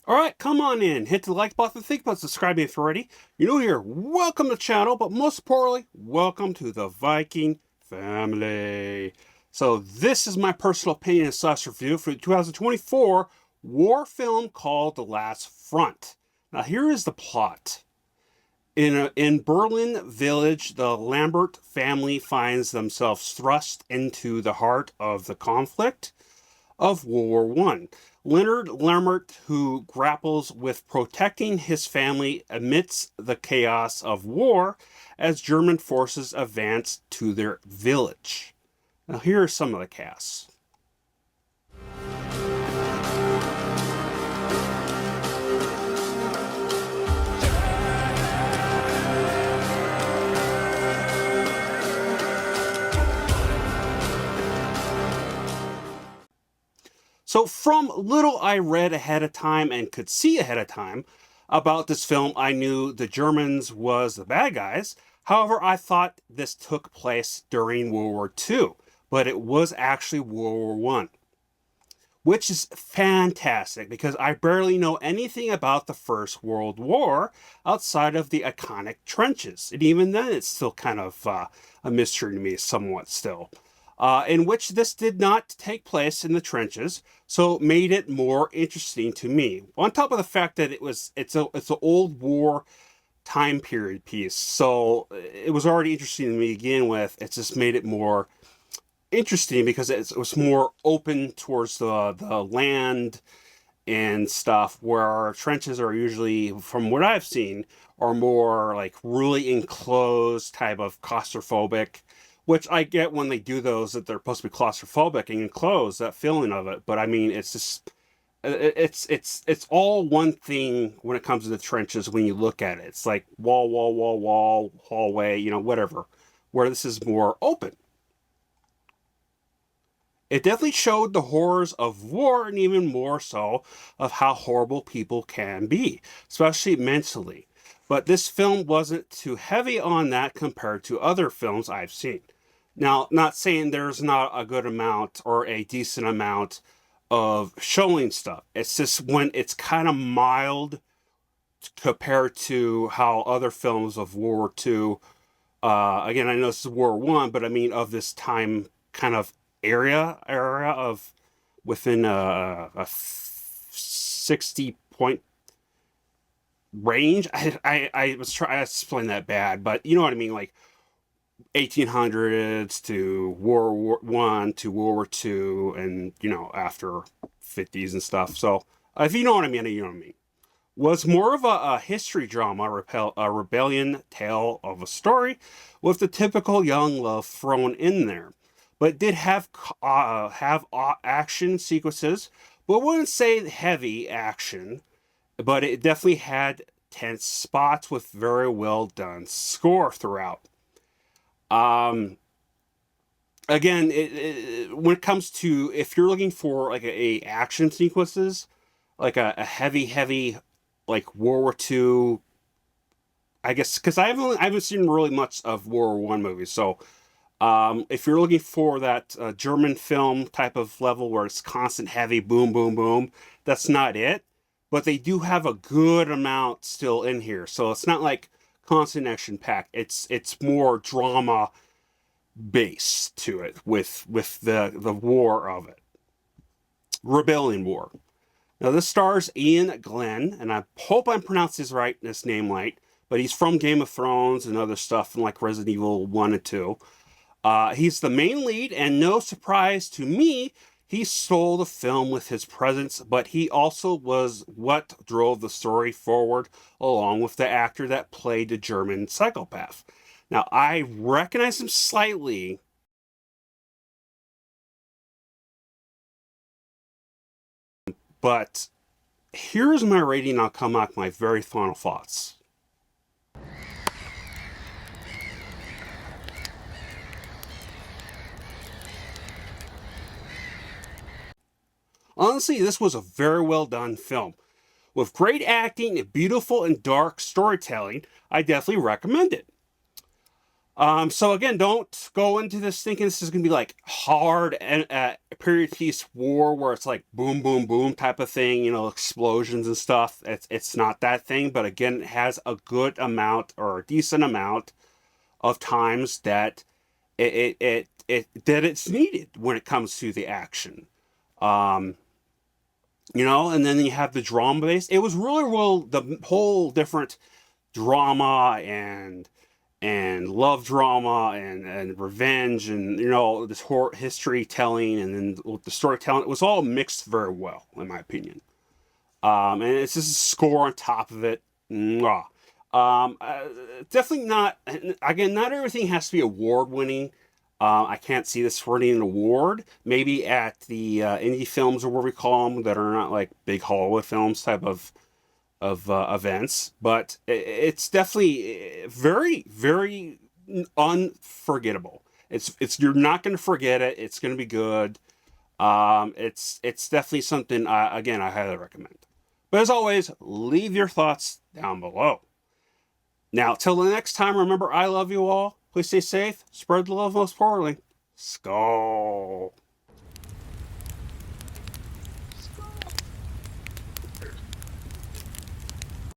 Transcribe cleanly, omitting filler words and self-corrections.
Alright, come on in. Hit the like button, think about subscribing if you're ready. You're new here, welcome to the channel, but most importantly, welcome to the Viking family. So this is my personal opinion / review for the 2024 war film called The Last Front. Now here is the plot. In Berlin Village, the Lambert family finds themselves thrust into the heart of the conflict of World War I. Leonard Lambert, who grapples with protecting his family amidst the chaos of war as German forces advance to their village. Now here are some of the casts. So from little I read ahead of time and could see ahead of time about this film, I knew the Germans was the bad guys. However, I thought this took place during World War II, but it was actually World War I, which is fantastic because I barely know anything about the First World War outside of the iconic trenches. And even then, it's still kind of a mystery to me, somewhat still. In which this did not take place in the trenches, so it made it more interesting to me. On top of the fact that it's an old war time period piece, so it was already interesting to me to begin with. It just made it more interesting because it was more open towards the land and stuff, where trenches are usually, from what I've seen, are more like really enclosed type of claustrophobic. Which I get when they do those, that they're supposed to be claustrophobic and enclosed, that feeling of it. But I mean, it's just, it's all one thing when it comes to the trenches when you look at it. It's like wall, hallway, whatever. Where this is more open. It definitely showed the horrors of war, and even more so of how horrible people can be, especially mentally. But this film wasn't too heavy on that compared to other films I've seen. Now, not saying there's not a good amount or a decent amount of showing stuff. It's just when it's kind of mild compared to how other films of World War II, again, I know this is World War I, but I mean of this time kind of area of within a 60-point range. I was trying to explain that bad, but you know what I mean, like 1800s to World War I to World War II, and after 50s and stuff. So if you know what I mean, you know what I mean. Was more of a history drama, a rebellion tale of a story with the typical young love thrown in there. But it did have action sequences, but I wouldn't say heavy action. But it definitely had tense spots with very well done score throughout. Again, when it comes to, if you're looking for like a action sequences, like a heavy like World War II, I guess, because I haven't seen really much of World War I movies. So if you're looking for that German film type of level where it's constant heavy boom boom boom, that's not it. But they do have a good amount still in here, so it's not like constant action pack. It's more drama base to it with the war of it. Rebellion War. Now this stars Ian Glenn, and I hope I'm pronouncing this name right, but he's from Game of Thrones and other stuff, and like Resident Evil 1 and 2. He's the main lead, and no surprise to me, he stole the film with his presence, but he also was what drove the story forward, along with the actor that played the German psychopath. Now, I recognize him slightly, but here's my rating. I'll come out with my very final thoughts. Honestly, this was a very well done film. With great acting and beautiful and dark storytelling, I definitely recommend it. So again, don't go into this thinking this is gonna be like hard and period piece war where it's like boom, boom, boom type of thing, you know, explosions and stuff. It's not that thing, but again, it has a good amount or a decent amount of times that that it's needed when it comes to the action. Um, you know, and then you have the drama base. It was really well the whole different drama and love drama and revenge and you know this horror history telling and then the storytelling. It was all mixed very well in my opinion. And it's just a score on top of it. Mwah. Definitely not. Again, not everything has to be award winning. I can't see this winning an award. Maybe at the indie films or what we call them that are not like big Hollywood films type of events, but it's definitely very very unforgettable. It's you're not going to forget it. It's going to be good. It's definitely something again I highly recommend. But as always, leave your thoughts down below. Now, till the next time, remember I love you all. Please stay safe. Spread the love most importantly. Skull.